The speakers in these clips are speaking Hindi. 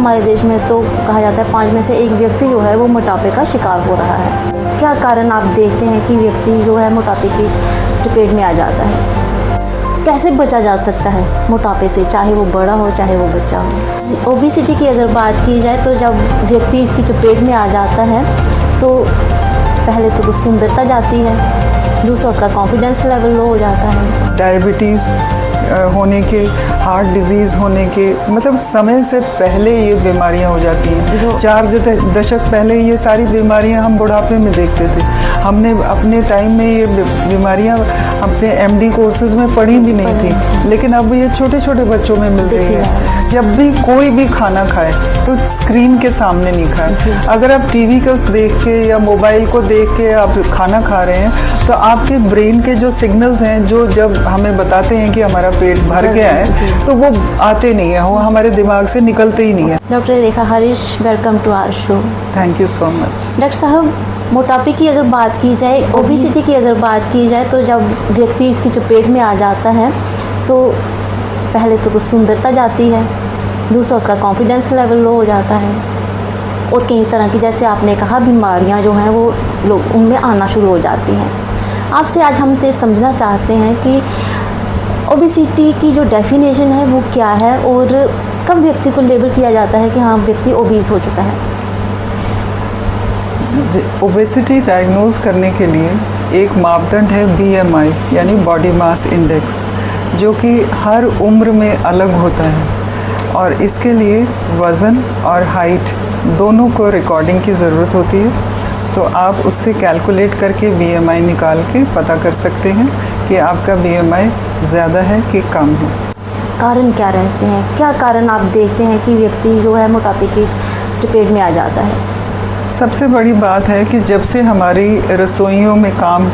हमारे देश में तो कहा जाता है 5 में से 1 व्यक्ति जो है वो मोटापे का शिकार हो रहा है। क्या कारण आप देखते हैं कि व्यक्ति जो है मोटापे की चपेट में आ जाता है? कैसे बचा जा सकता है मोटापे से, चाहे वो बड़ा हो चाहे वो बच्चा हो? ओबेसिटी की अगर बात की जाए तो जब व्यक्ति इसकी चपेट में आ जाता है तो पहले तो सुंदरता जाती है, दूसरा उसका कॉन्फिडेंस लेवल लो हो जाता है। डायबिटीज़ होने के, हार्ट डिजीज़ होने के, मतलब समय से पहले ये बीमारियां हो जाती हैं। 4 दशक पहले ये सारी बीमारियां हम बुढ़ापे में देखते थे। हमने अपने टाइम में ये बीमारियां अपने MD कोर्सेज में पढ़ी भी नहीं थी, लेकिन अब ये छोटे छोटे बच्चों में मिल रही है। जब भी कोई भी खाना खाए तो स्क्रीन के सामने नहीं खाए। अगर आप टीवी को देख के या मोबाइल को देख के आप खाना खा रहे हैं तो आपके ब्रेन के जो सिग्नल्स हैं, जो जब हमें बताते हैं कि हमारा पेट भर गया है, तो वो आते नहीं है, वो हमारे दिमाग से निकलते ही नहीं है। Doctor Rekha Harish, welcome to our show. Thank you so much. Doctor साहब, मोटापे की अगर बात की जाए, ओबेसिटी की अगर बात की जाए तो जब व्यक्ति इसकी चपेट में आ जाता है तो पहले तो सुंदरता जाती है, दूसरा उसका कॉन्फिडेंस लेवल लो हो जाता है और कई तरह की, जैसे आपने कहा, बीमारियां जो हैं वो लोग उनमें आना शुरू हो जाती हैं। आपसे आज हमसे समझना चाहते हैं कि ओबेसिटी की जो डेफिनेशन है वो क्या है और कब व्यक्ति को लेबल किया जाता है कि हाँ, व्यक्ति ओबीस हो चुका है? ओबेसिटी डायग्नोज करने के लिए एक मापदंड है BMI यानी बॉडी मास इंडेक्स, जो कि हर उम्र में अलग होता है और इसके लिए वज़न और हाइट दोनों को रिकॉर्डिंग की ज़रूरत होती है। तो आप उससे कैलकुलेट करके BMI निकाल के पता कर सकते हैं कि आपका BMI ज़्यादा है कि कम है। कारण क्या रहते हैं? क्या कारण आप देखते हैं कि व्यक्ति जो है मोटापे की चपेट में आ जाता है? सबसे बड़ी बात है कि जब से हमारी रसोइयों में काम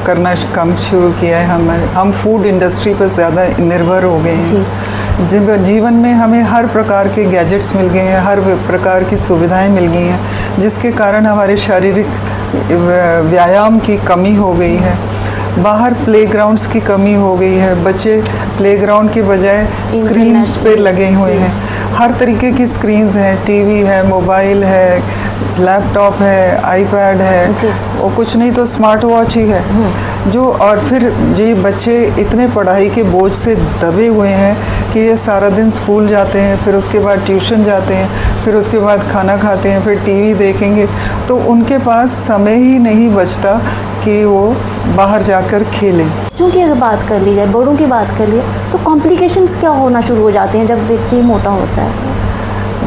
करना शुरू किया है, हम फूड इंडस्ट्री पर ज़्यादा निर्भर हो गए हैं। जीवन में हमें हर प्रकार के गैजेट्स मिल गए हैं, हर प्रकार की सुविधाएं मिल गई हैं, जिसके कारण हमारे शारीरिक व्यायाम की कमी हो गई है। बाहर प्लेग्राउंड्स की कमी हो गई है, बच्चे प्लेग्राउंड के बजाय स्क्रीन्स पे लगे हुए हैं। हर तरीके की स्क्रीन्स हैं, टीवी है, मोबाइल है, लैपटॉप है, आईपैड है, और कुछ नहीं तो स्मार्ट वॉच ही है जो। और फिर ये बच्चे इतने पढ़ाई के बोझ से दबे हुए हैं कि ये सारा दिन स्कूल जाते हैं, फिर उसके बाद ट्यूशन जाते हैं, फिर उसके बाद खाना खाते हैं, फिर टीवी देखेंगे, तो उनके पास समय ही नहीं बचता कि वो बाहर जाकर खेलें। चूँकि अगर बात कर ली जाए, बड़ों की बात कर लिए, तो कॉम्प्लिकेशंस क्या होना शुरू हो जाते हैं जब व्यक्ति मोटा होता है?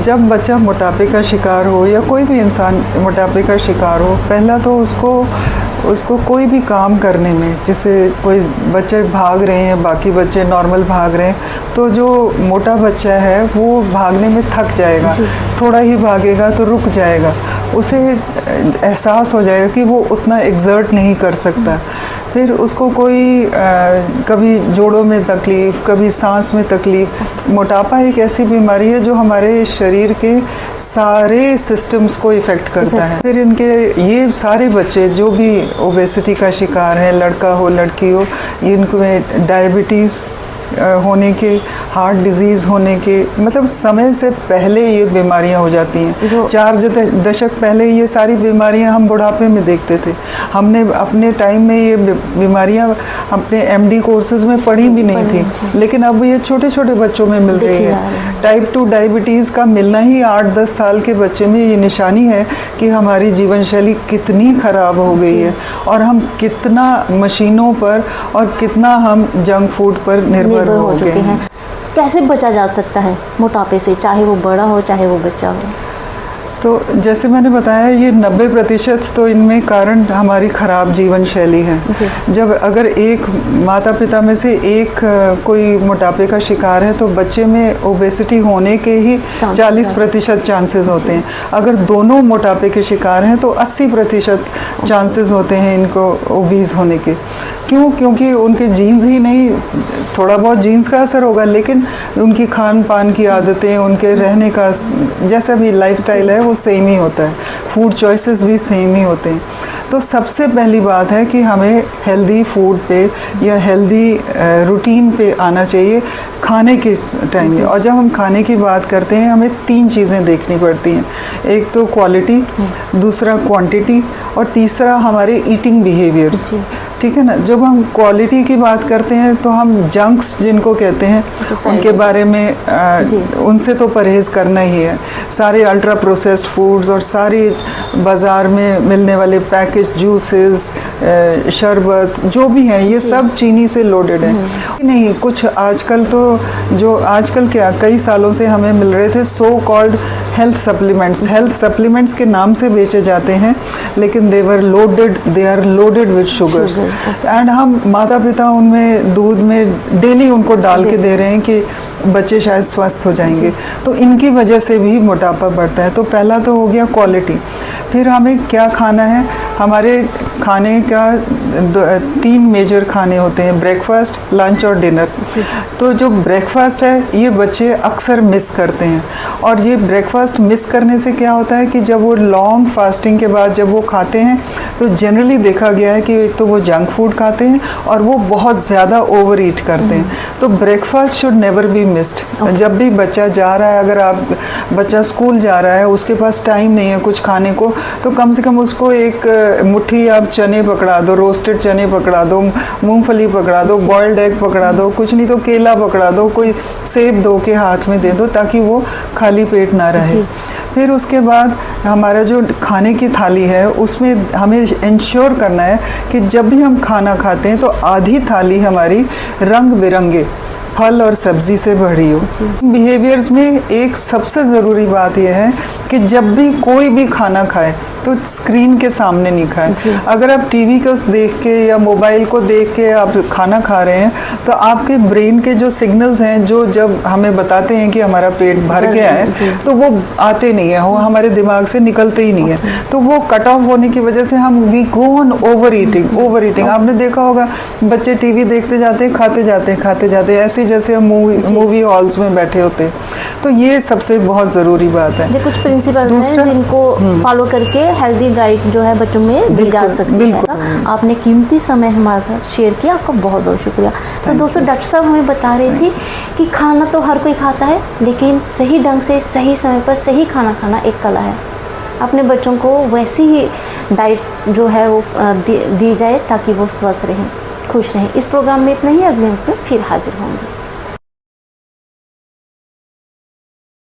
जब बच्चा मोटापे का शिकार हो या कोई भी इंसान मोटापे का शिकार हो, पहला तो उसको कोई भी काम करने में, जैसे कोई बच्चे भाग रहे हैं, बाकी बच्चे नॉर्मल भाग रहे हैं, तो जो मोटा बच्चा है वो भागने में थक जाएगा, थोड़ा ही भागेगा तो रुक जाएगा, उसे एहसास हो जाएगा कि वो उतना एक्सर्ट नहीं कर सकता। फिर उसको कोई कभी जोड़ों में तकलीफ़, कभी सांस में तकलीफ़। मोटापा एक ऐसी बीमारी है जो हमारे शरीर के सारे सिस्टम्स को इफ़ेक्ट करता है। फिर इनके ये सारे बच्चे जो भी ओबेसिटी का शिकार हैं, लड़का हो लड़की हो, इनमें डायबिटीज़ होने के, हार्ट डिजीज़ होने के, मतलब समय से पहले ये बीमारियां हो जाती हैं। 4 दशक पहले ये सारी बीमारियां हम बुढ़ापे में देखते थे। हमने अपने टाइम में ये बीमारियां अपने MD कोर्सेज में पढ़ी भी नहीं थी, लेकिन अब ये छोटे छोटे बच्चों में मिल रही है। टाइप 2 डायबिटीज़ का मिलना ही 8-10 साल के बच्चे में ये निशानी है कि हमारी जीवन शैली कितनी ख़राब हो गई है और हम कितना मशीनों पर और कितना हम जंक फूड पर निर्भर हो चुके हैं। कैसे बचा जा सकता है मोटापे से, चाहे वो बड़ा हो चाहे वो बच्चा हो? तो जैसे मैंने बताया, ये 90% तो इनमें कारण हमारी ख़राब जीवन शैली है। जब अगर एक माता पिता में से एक कोई मोटापे का शिकार है तो बच्चे में ओबेसिटी होने के ही 40% चांसेस होते हैं। अगर दोनों मोटापे के शिकार हैं तो 80% चांसेस होते हैं इनको ओबीस होने के। क्यों? क्योंकि उनके जीन्स ही नहीं, थोड़ा बहुत जीन्स का असर होगा, लेकिन उनकी खान पान की आदतें, उनके रहने का जैसा भी लाइफस्टाइल है वो सेम ही होता है, फूड चॉइसेस भी सेम ही होते हैं। तो सबसे पहली बात है कि हमें हेल्दी फूड पे या हेल्दी रूटीन पे आना चाहिए खाने के टाइम में। और जब हम खाने की बात करते हैं हमें 3 चीज़ें देखनी पड़ती हैं, एक तो क्वालिटी, दूसरा क्वांटिटी और तीसरा हमारे ईटिंग बिहेवियर्स। ठीक है ना। जब हम क्वालिटी की बात करते हैं तो हम जंक्स जिनको कहते हैं उनके बारे में उनसे तो परहेज़ करना ही है। सारे अल्ट्रा प्रोसेस्ड फूड्स और सारी बाज़ार में मिलने वाले पैकेज जूसेस, शरबत जो भी हैं ये सब चीनी से लोडेड है। नहीं, कुछ आजकल तो जो आजकल क्या कई सालों से हमें मिल रहे थे सो कॉल्ड हेल्थ सप्लीमेंट्स के नाम से बेचे जाते हैं, लेकिन they are loaded with sugars. And हम माता पिता उनमें दूध में डेली उनको डाल के दे रहे हैं कि बच्चे शायद स्वस्थ हो जाएंगे, तो इनकी वजह से भी मोटापा बढ़ता है। तो पहला तो हो गया क्वालिटी। फिर हमें क्या खाना है, हमारे खाने का 3 मेजर खाने होते हैं, ब्रेकफास्ट, लंच और डिनर। तो जो ब्रेकफास्ट है ये बच्चे अक्सर मिस करते हैं, और ये ब्रेकफास्ट मिस करने से क्या होता है कि जब वो लॉन्ग फास्टिंग के बाद जब वो खाते हैं तो जनरली देखा गया है कि एक तो वो जंक फूड खाते हैं और वो बहुत ज़्यादा ओवर ईट करते हैं। तो breakfast should never be missed. जब भी बच्चा जा रहा है, अगर बच्चा स्कूल जा रहा है, उसके पास टाइम नहीं है कुछ खाने को, तो कम से कम उसको एक मुट्ठी आप चने पकड़ा दो, रोस्टेड चने पकड़ा दो, मूंगफली पकड़ा दो, बॉइल्ड एग पकड़ा दो, कुछ नहीं तो केला पकड़ा दो, कोई सेब दो के हाथ में दे दो ताकि वो खाली पेट ना रहे। फिर उसके बाद हमारा जो खाने की थाली है उसमें हमें इंश्योर करना है कि जब भी हम खाना खाते हैं तो आधी थाली हमारी रंग बिरंगे फल और सब्जी से भरी हो। बिहेवियर्स में एक सबसे ज़रूरी बात यह है कि जब भी कोई भी खाना खाए तो स्क्रीन के सामने नहीं खाएं। अगर आप टीवी को देख के या मोबाइल को देख के आप खाना खा रहे हैं तो आपके ब्रेन के जो सिग्नल्स हैं जो जब हमें बताते हैं कि हमारा पेट भर गया है तो वो आते नहीं है, वो हमारे दिमाग से निकलते ही नहीं है। तो वो कट ऑफ होने की वजह से हम we go on overeating. आपने देखा होगा बच्चे टीवी देखते जाते हैं, खाते जाते ऐसे जैसे हम मूवी हॉल्स में बैठे होते हैं। तो ये सबसे बहुत ज़रूरी बात है। कुछ प्रिंसिपल्स हैं जिनको फॉलो करके हेल्दी डाइट जो है बच्चों में दी जा सकती है। आपने कीमती समय हमारे साथ शेयर किया, आपका बहुत बहुत शुक्रिया। तो दोस्तों, डॉक्टर साहब हमें बता रही थी कि खाना तो हर कोई खाता है, लेकिन सही ढंग से सही समय पर सही खाना खाना एक कला है। अपने बच्चों को वैसी ही डाइट जो है वो दी जाए ताकि वो स्वस्थ रहें, खुश रहें। इस प्रोग्राम में इतना ही, अगले हफ्ते फिर हाजिर होंगे।